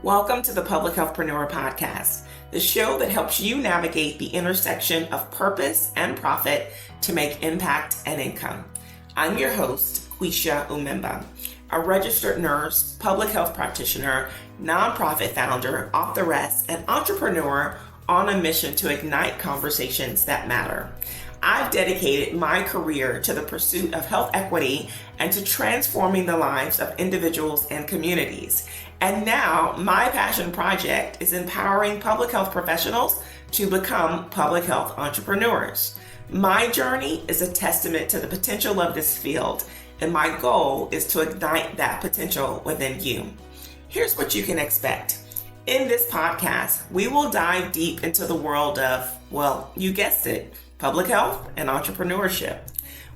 Welcome to the PublicHealthPreneur Podcast, the show that helps you navigate the intersection of purpose and profit to make impact and income. I'm your host, Quisha Umemba, a registered nurse, public health practitioner, nonprofit founder, authoress, and entrepreneur on a mission to ignite conversations that matter. I've dedicated my career to the pursuit of health equity and to transforming the lives of individuals and communities. And now my passion project is empowering public health professionals to become public health entrepreneurs. My journey is a testament to the potential of this field, and my goal is to ignite that potential within you. Here's what you can expect. In this podcast, we will dive deep into the world of, well, you guessed it, public health and entrepreneurship.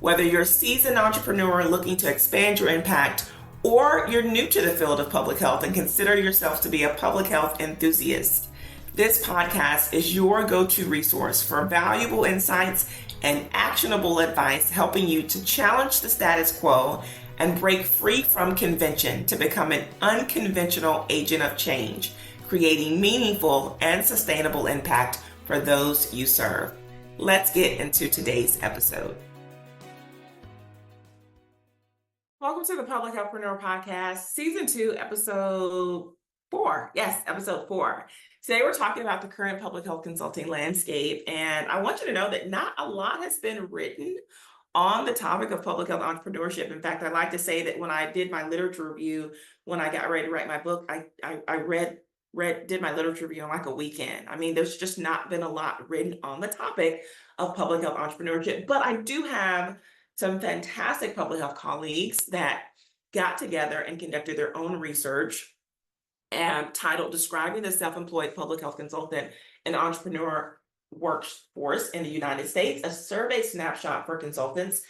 Whether you're a seasoned entrepreneur looking to expand your impact, or you're new to the field of public health and consider yourself to be a public health enthusiast, this podcast is your go-to resource for valuable insights and actionable advice, helping you to challenge the status quo and break free from convention to become an unconventional agent of change, creating meaningful and sustainable impact for those you serve. Let's get into today's episode. Welcome to the Public Healthpreneur Podcast, Season 2, Episode 4. Yes, Episode 4. Today we're talking about the current public health consulting landscape, and I want you to know that not a lot has been written on the topic of public health entrepreneurship. In fact, I like to say that when I did my literature review, when I got ready to write my book, I did my literature review on like a weekend. I mean, there's just not been a lot written on the topic of public health entrepreneurship, but I do have some fantastic public health colleagues that got together and conducted their own research and titled Describing the Self-Employed Public Health Consultant and Entrepreneur Workforce in the United States, a survey snapshot for consultants.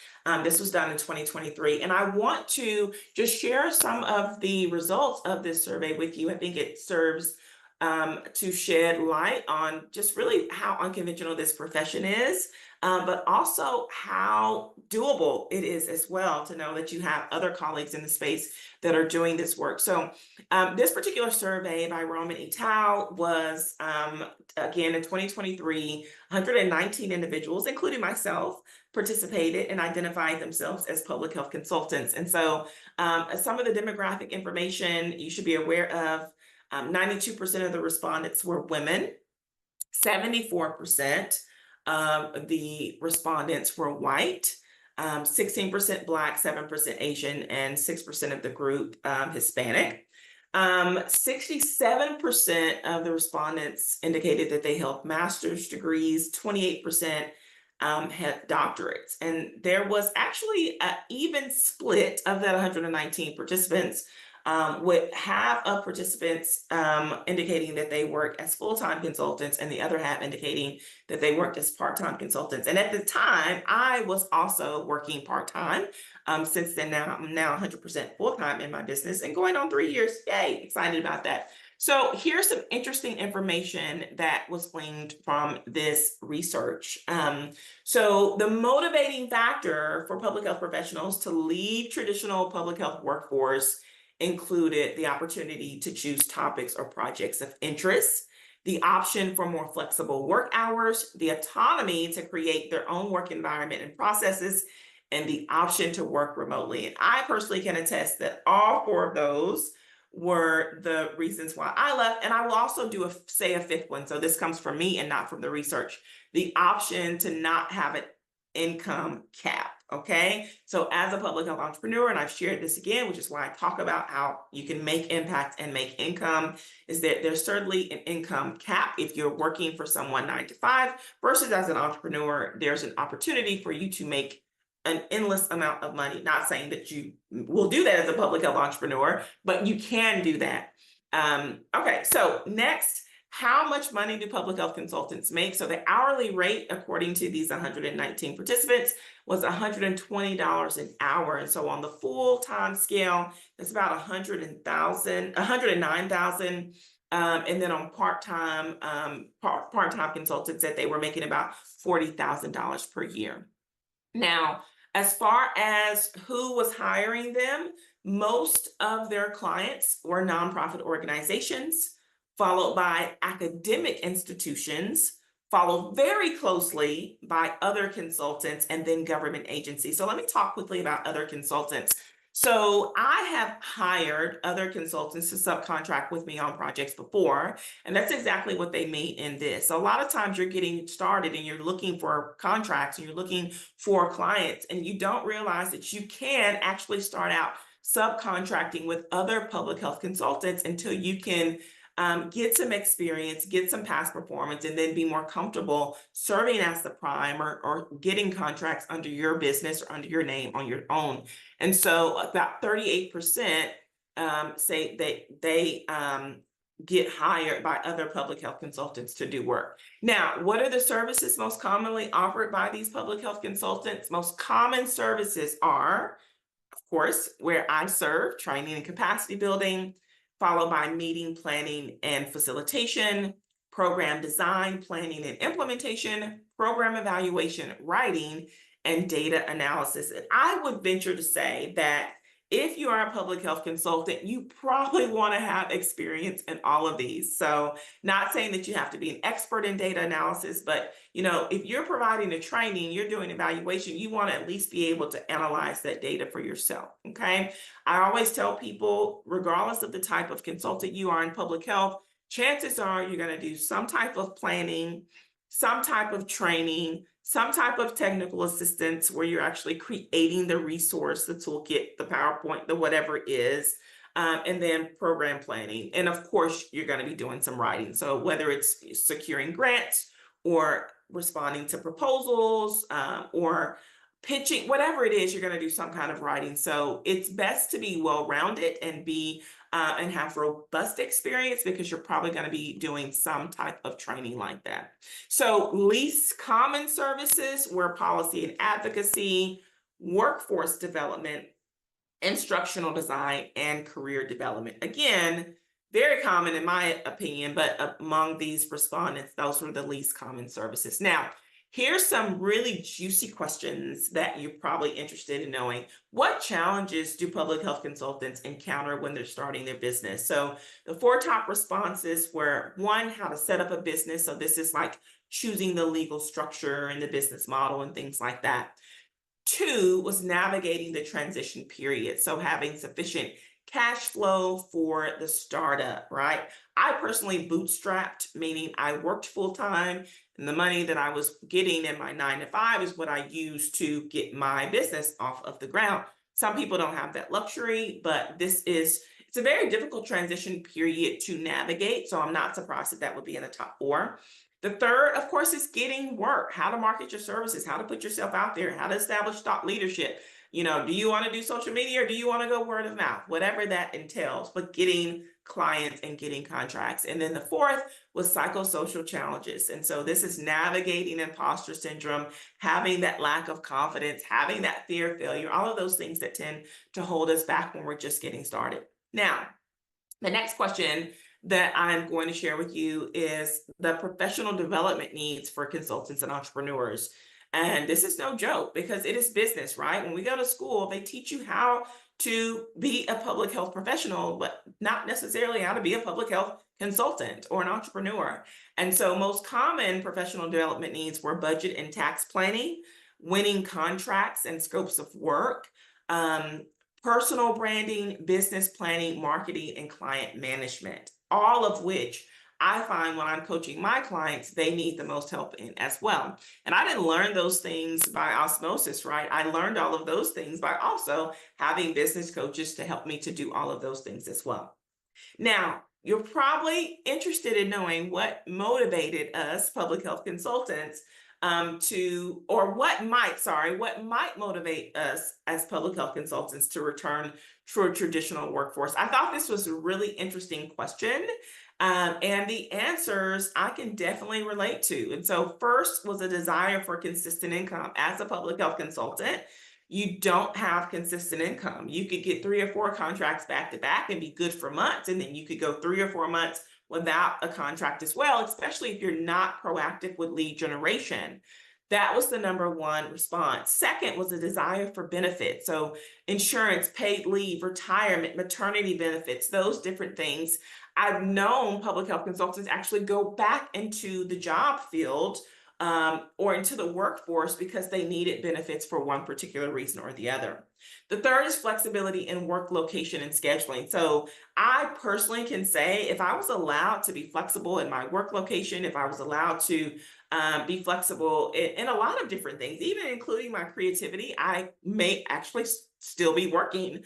This was done in 2023. And I want to just share some of the results of this survey with you. I think it serves to shed light on just really how unconventional this profession is, but also how doable it is as well to know that you have other colleagues in the space that are doing this work. So this particular survey by Roman et al. Was, again, in 2023, 119 individuals, including myself, participated and identified themselves as public health consultants. And so some of the demographic information you should be aware of. 92% of the respondents were women, 74% of the respondents were white, 16% Black, 7% Asian, and 6% of the group Hispanic. 67% of the respondents indicated that they held master's degrees, 28% had doctorates. And there was actually an even split of that 119 participants, with half of participants indicating that they work as full-time consultants and the other half indicating that they worked as part-time consultants. And at the time, I was also working part-time. Since then, I'm now 100% full-time in my business and going on 3 years. Yay, excited about that. So here's some interesting information that was gleaned from this research. So the motivating factor for public health professionals to leave traditional public health workforce included the opportunity to choose topics or projects of interest, the option for more flexible work hours, the autonomy to create their own work environment and processes, and the option to work remotely. And I personally can attest that all 4 of those were the reasons why I left. And I will also do a fifth one. So this comes from me and not from the research. The option to not have an income cap. Okay. So as a public health entrepreneur, and I've shared this again, which is why I talk about how you can make impact and make income, is that there's certainly an income cap if you're working for someone 9 to 5 versus as an entrepreneur, there's an opportunity for you to make an endless amount of money. Not saying that you will do that as a public health entrepreneur, but you can do that. Okay. So next, how much money do public health consultants make? So the hourly rate, according to these 119 participants, was $120 an hour. And so on the full-time scale, that's about $109,000. And then on part-time consultants that they were making about $40,000 per year. Now, as far as who was hiring them, Most of their clients were nonprofit organizations, followed by academic institutions, followed very closely by other consultants, and then government agencies. So let me talk quickly about other consultants. So I have hired other consultants to subcontract with me on projects before, and that's exactly what they mean in this. So a lot of times you're getting started and you're looking for contracts and you're looking for clients, and you don't realize that you can actually start out subcontracting with other public health consultants until you can get some experience, get some past performance, and then be more comfortable serving as the prime or getting contracts under your business or under your name on your own. And so about 38% say they get hired by other public health consultants to do work. Now, what are the services most commonly offered by these public health consultants? Most common services are, of course, where I serve, training and capacity building, followed by meeting planning and facilitation, program design, planning and implementation, program evaluation, writing, and data analysis. And I would venture to say that if you are a public health consultant, you probably want to have experience in all of these. So, not saying that you have to be an expert in data analysis, but if you're providing a training, you're doing evaluation, you want to at least be able to analyze that data for yourself. Okay. I always tell people, regardless of the type of consultant you are in public health, chances are you're going to do some type of planning, some type of training, some type of technical assistance where you're actually creating the resource, the toolkit, the PowerPoint, the whatever it is, and then program planning. And of course, you're going to be doing some writing. So whether it's securing grants or responding to proposals or pitching, whatever it is, you're going to do some kind of writing. So it's best to be well-rounded and be and have robust experience, because you're probably going to be doing some type of training like that. So least common services were policy and advocacy, workforce development, instructional design, and career development. Again, very common in my opinion, but among these respondents, those were the least common services. Now, here's some really juicy questions that you're probably interested in knowing. What challenges do public health consultants encounter when they're starting their business? So the 4 top responses were: 1, how to set up a business. So this is like choosing the legal structure and the business model and things like that. 2 was navigating the transition period. So having sufficient cash flow for the startup, right? I personally bootstrapped, meaning I worked full time, and the money that I was getting in my 9 to 5 is what I used to get my business off of the ground. Some people don't have that luxury, but it's a very difficult transition period to navigate. So I'm not surprised that would be in the top 4. The third, of course, is getting work, how to market your services, how to put yourself out there, how to establish thought leadership. Do you want to do social media or do you want to go word of mouth? Whatever that entails, but getting clients and getting contracts. And then the 4th was psychosocial challenges. And so this is navigating imposter syndrome, having that lack of confidence, having that fear of failure, all of those things that tend to hold us back when we're just getting started. Now, the next question that I'm going to share with you is the professional development needs for consultants and entrepreneurs. And this is no joke, because it is business, right? When we go to school, they teach you how to be a public health professional, but not necessarily how to be a public health consultant or an entrepreneur. And so most common professional development needs were budget and tax planning, winning contracts and scopes of work, personal branding, business planning, marketing, and client management, all of which I find when I'm coaching my clients, they need the most help in as well. And I didn't learn those things by osmosis, right? I learned all of those things by also having business coaches to help me to do all of those things as well. Now, you're probably interested in knowing what motivated us public health consultants what might motivate us as public health consultants to return to a traditional workforce. I thought this was a really interesting question. And the answers I can definitely relate to. And so first was a desire for consistent income. As a public health consultant, you don't have consistent income. You could get 3 or 4 contracts back to back and be good for months. And then you could go 3 or 4 months without a contract as well, especially if you're not proactive with lead generation. That was the number one response. Second was a desire for benefits. So insurance, paid leave, retirement, maternity benefits, those different things. I've known public health consultants actually go back into the job field or into the workforce because they needed benefits for one particular reason or the other. The third is flexibility in work location and scheduling. So I personally can say if I was allowed to be flexible in my work location, if I was allowed to be flexible in a lot of different things, even including my creativity, I may actually still be working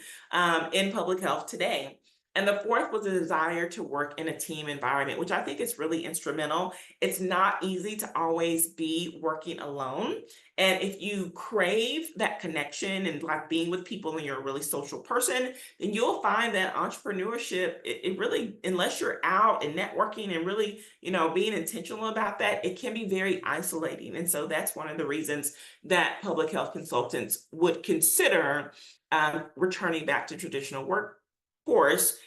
in public health today. And the fourth was a desire to work in a team environment, which I think is really instrumental. It's not easy to always be working alone. And if you crave that connection and like being with people and you're a really social person, then you'll find that entrepreneurship, it really, unless you're out and networking and really, being intentional about that, it can be very isolating. And so that's one of the reasons that public health consultants would consider returning back to traditional workforce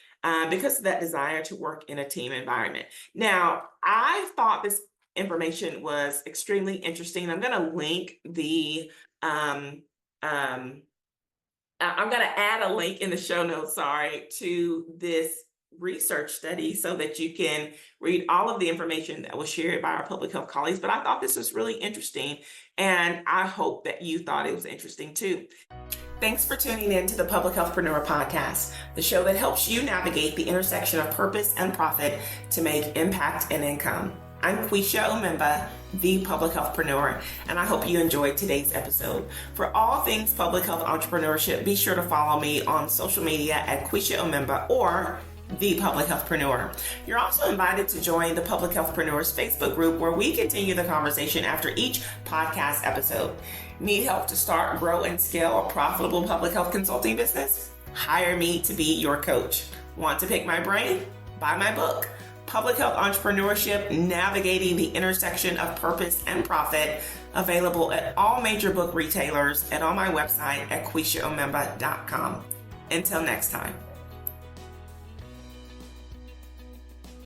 because of that desire to work in a team environment. Now, I thought this information was extremely interesting. I'm going to link I'm going to add a link in the show notes, to this research study so that you can read all of the information that was shared by our public health colleagues. But I thought this was really interesting, and I hope that you thought it was interesting too. Thanks for tuning in to the Public Healthpreneur Podcast, the show that helps you navigate the intersection of purpose and profit to make impact and income. I'm Quisha Umemba, the Public Healthpreneur, and I hope you enjoyed today's episode. For all things public health entrepreneurship, be sure to follow me on social media at Quisha Umemba or The Public Healthpreneur. You're also invited to join the Public Healthpreneurs Facebook group where we continue the conversation after each podcast episode. Need help to start, grow, and scale a profitable public health consulting business? Hire me to be your coach. Want to pick my brain? Buy my book, Public Health Entrepreneurship, Navigating the Intersection of Purpose and Profit, available at all major book retailers and on my website at QuishaUmemba.com. Until next time.